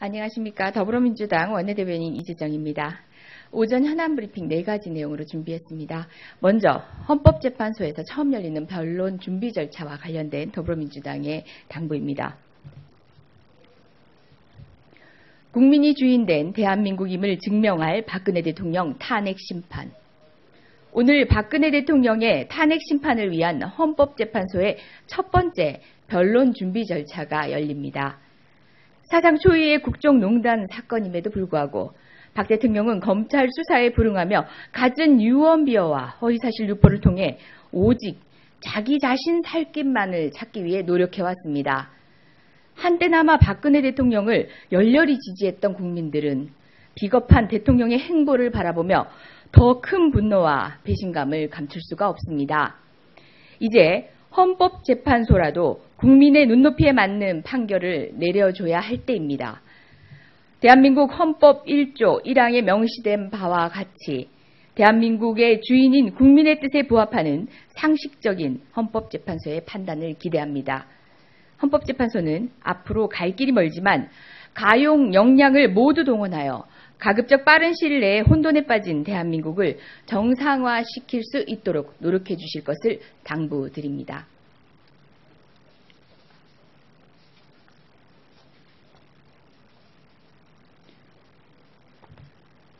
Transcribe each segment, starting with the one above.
안녕하십니까. 더불어민주당 원내대변인 이재정입니다. 오전 현안 브리핑 4가지 내용으로 준비했습니다. 먼저 헌법재판소에서 처음 열리는 변론 준비 절차와 관련된 더불어민주당의 당부입니다. 국민이 주인된 대한민국임을 증명할 박근혜 대통령 탄핵 심판. 오늘 박근혜 대통령의 탄핵 심판을 위한 헌법재판소의 첫 번째 변론 준비 절차가 열립니다. 사상 초유의 국정농단 사건임에도 불구하고 박 대통령은 검찰 수사에 불응하며 갖은 유언비어와 허위사실 유포를 통해 오직 자기 자신 살길만을 찾기 위해 노력해왔습니다. 한때나마 박근혜 대통령을 열렬히 지지했던 국민들은 비겁한 대통령의 행보를 바라보며 더 큰 분노와 배신감을 감출 수가 없습니다. 이제 헌법재판소라도 국민의 눈높이에 맞는 판결을 내려줘야 할 때입니다. 대한민국 헌법 1조 1항에 명시된 바와 같이 대한민국의 주인인 국민의 뜻에 부합하는 상식적인 헌법재판소의 판단을 기대합니다. 헌법재판소는 앞으로 갈 길이 멀지만 가용 역량을 모두 동원하여 가급적 빠른 시일 내에 혼돈에 빠진 대한민국을 정상화시킬 수 있도록 노력해 주실 것을 당부드립니다.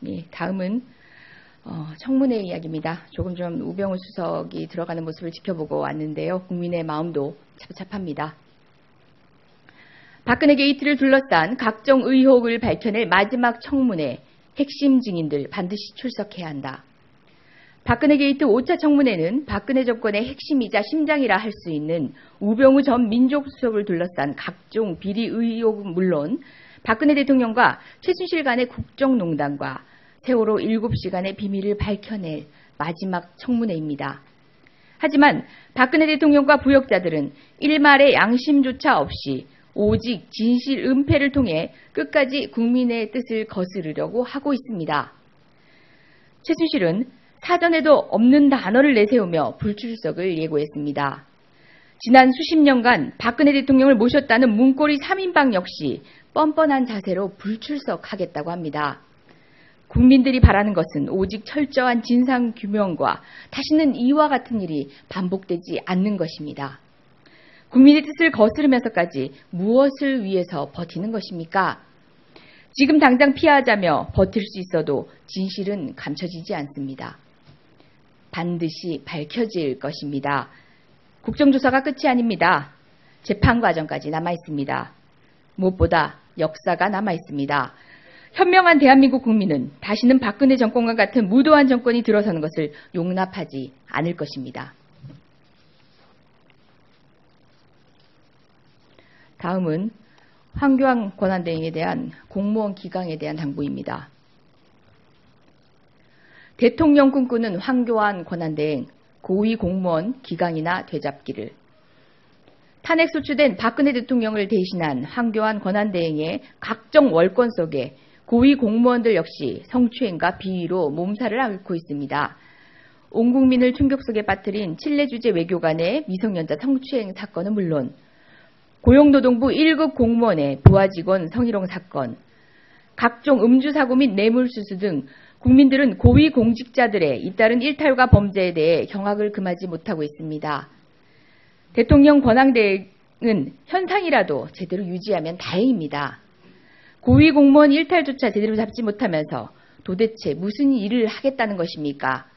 예, 다음은 청문회 이야기입니다. 조금 좀 우병우 수석이 들어가는 모습을 지켜보고 왔는데요. 국민의 마음도 착잡합니다. 박근혜 게이트를 둘러싼 각종 의혹을 밝혀낼 마지막 청문회 핵심 증인들 반드시 출석해야 한다. 박근혜 게이트 5차 청문회는 박근혜 정권의 핵심이자 심장이라 할 수 있는 우병우 전 민족수석을 둘러싼 각종 비리 의혹은 물론 박근혜 대통령과 최순실 간의 국정농단과 세월호 7시간의 비밀을 밝혀낼 마지막 청문회입니다. 하지만 박근혜 대통령과 부역자들은 일말의 양심조차 없이 오직 진실 은폐를 통해 끝까지 국민의 뜻을 거스르려고 하고 있습니다. 최순실은 사전에도 없는 단어를 내세우며 불출석을 예고했습니다. 지난 수십 년간 박근혜 대통령을 모셨다는 문고리 3인방 역시 뻔뻔한 자세로 불출석하겠다고 합니다. 국민들이 바라는 것은 오직 철저한 진상규명과 다시는 이와 같은 일이 반복되지 않는 것입니다. 국민의 뜻을 거스르면서까지 무엇을 위해서 버티는 것입니까? 지금 당장 피하자며 버틸 수 있어도 진실은 감춰지지 않습니다. 반드시 밝혀질 것입니다. 국정조사가 끝이 아닙니다. 재판 과정까지 남아있습니다. 무엇보다 역사가 남아있습니다. 현명한 대한민국 국민은 다시는 박근혜 정권과 같은 무도한 정권이 들어서는 것을 용납하지 않을 것입니다. 다음은 황교안 권한대행에 대한 공무원 기강에 대한 당부입니다. 대통령 꿈꾸는 황교안 권한대행 고위 공무원 기강이나 되잡기를. 탄핵 소추된 박근혜 대통령을 대신한 황교안 권한대행의 각종 월권 속에 고위 공무원들 역시 성추행과 비위로 몸살을 앓고 있습니다. 온 국민을 충격 속에 빠뜨린 칠레 주재 외교관의 미성년자 성추행 사건은 물론 고용노동부 1급 공무원의 부하 직원 성희롱 사건, 각종 음주사고 및 뇌물수수 등 국민들은 고위 공직자들의 잇따른 일탈과 범죄에 대해 경악을 금하지 못하고 있습니다. 대통령 권한대행은 현상이라도 제대로 유지하면 다행입니다. 고위 공무원 일탈조차 제대로 잡지 못하면서 도대체 무슨 일을 하겠다는 것입니까?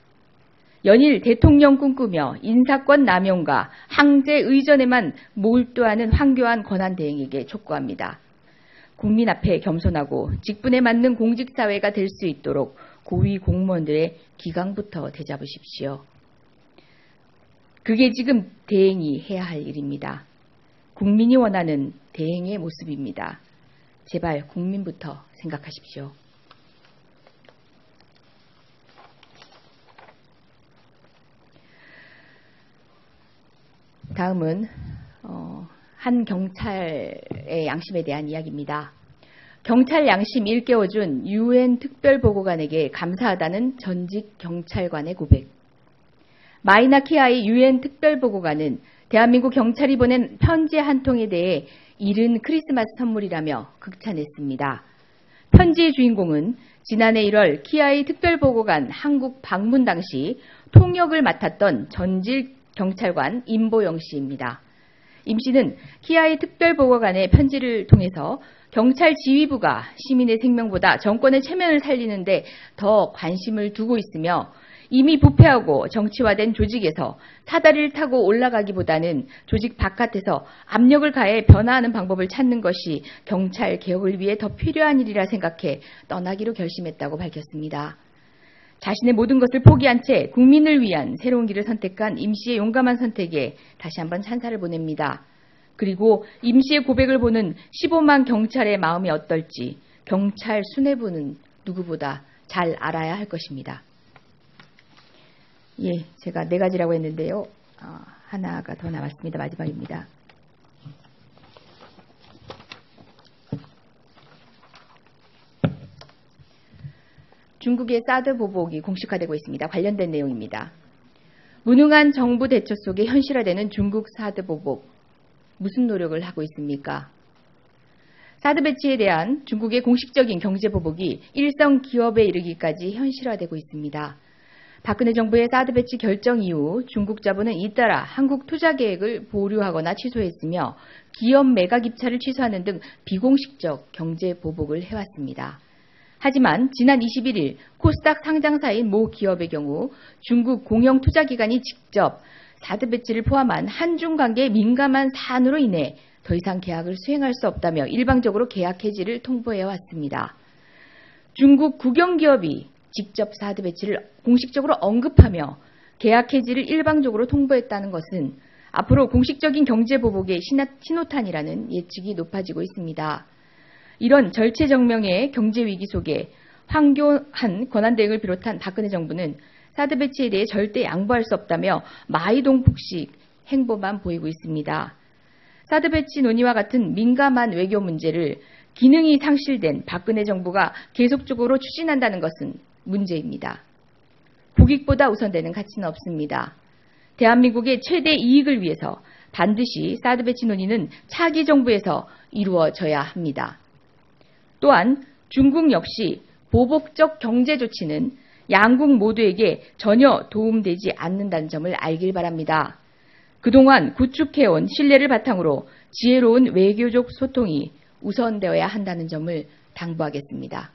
연일 대통령 꿈꾸며 인사권 남용과 항제 의전에만 몰두하는 황교안 권한대행에게 촉구합니다. 국민 앞에 겸손하고 직분에 맞는 공직사회가 될 수 있도록 고위 공무원들의 기강부터 되잡으십시오. 그게 지금 대행이 해야 할 일입니다. 국민이 원하는 대행의 모습입니다. 제발 국민부터 생각하십시오. 다음은 한 경찰의 양심에 대한 이야기입니다. 경찰 양심 일깨워준 UN 특별보고관에게 감사하다는 전직 경찰관의 고백. 마이나 키아의 UN 특별보고관은 대한민국 경찰이 보낸 편지 한 통에 대해 이른 크리스마스 선물이라며 극찬했습니다. 편지의 주인공은 지난해 1월 키아의 특별보고관 한국 방문 당시 통역을 맡았던 전직 경찰관 임보영 씨입니다. 임 씨는 키아의 특별보고관의 편지를 통해서 경찰 지휘부가 시민의 생명보다 정권의 체면을 살리는데 더 관심을 두고 있으며 이미 부패하고 정치화된 조직에서 사다리를 타고 올라가기보다는 조직 바깥에서 압력을 가해 변화하는 방법을 찾는 것이 경찰 개혁을 위해 더 필요한 일이라 생각해 떠나기로 결심했다고 밝혔습니다. 자신의 모든 것을 포기한 채 국민을 위한 새로운 길을 선택한 임 씨의 용감한 선택에 다시 한번 찬사를 보냅니다. 그리고 임 씨의 고백을 보는 15만 경찰의 마음이 어떨지 경찰 수뇌부는 누구보다 잘 알아야 할 것입니다. 예, 제가 4가지라고 했는데요. 하나가 더 남았습니다. 마지막입니다. 중국의 사드 보복이 공식화되고 있습니다. 관련된 내용입니다. 무능한 정부 대처 속에 현실화되는 중국 사드 보복. 무슨 노력을 하고 있습니까? 사드 배치에 대한 중국의 공식적인 경제 보복이 일선 기업에 이르기까지 현실화되고 있습니다. 박근혜 정부의 사드 배치 결정 이후 중국 자본은 잇따라 한국 투자 계획을 보류하거나 취소했으며 기업 매각 입찰을 취소하는 등 비공식적 경제 보복을 해왔습니다. 하지만 지난 21일 코스닥 상장사인 모 기업의 경우 중국 공영투자기관이 직접 사드 배치를 포함한 한중 관계에 민감한 사안으로 인해 더 이상 계약을 수행할 수 없다며 일방적으로 계약 해지를 통보해왔습니다. 중국 국영기업이 직접 사드 배치를 공식적으로 언급하며 계약 해지를 일방적으로 통보했다는 것은 앞으로 공식적인 경제 보복의 신호탄이라는 예측이 높아지고 있습니다. 이런 절체절명의 경제 위기 속에 황교안 권한대행을 비롯한 박근혜 정부는 사드 배치에 대해 절대 양보할 수 없다며 마이동폭식 행보만 보이고 있습니다. 사드 배치 논의와 같은 민감한 외교 문제를 기능이 상실된 박근혜 정부가 계속적으로 추진한다는 것은 문제입니다. 국익보다 우선되는 가치는 없습니다. 대한민국의 최대 이익을 위해서 반드시 사드 배치 논의는 차기 정부에서 이루어져야 합니다. 또한 중국 역시 보복적 경제 조치는 양국 모두에게 전혀 도움되지 않는다는 점을 알길 바랍니다. 그동안 구축해온 신뢰를 바탕으로 지혜로운 외교적 소통이 우선되어야 한다는 점을 당부하겠습니다.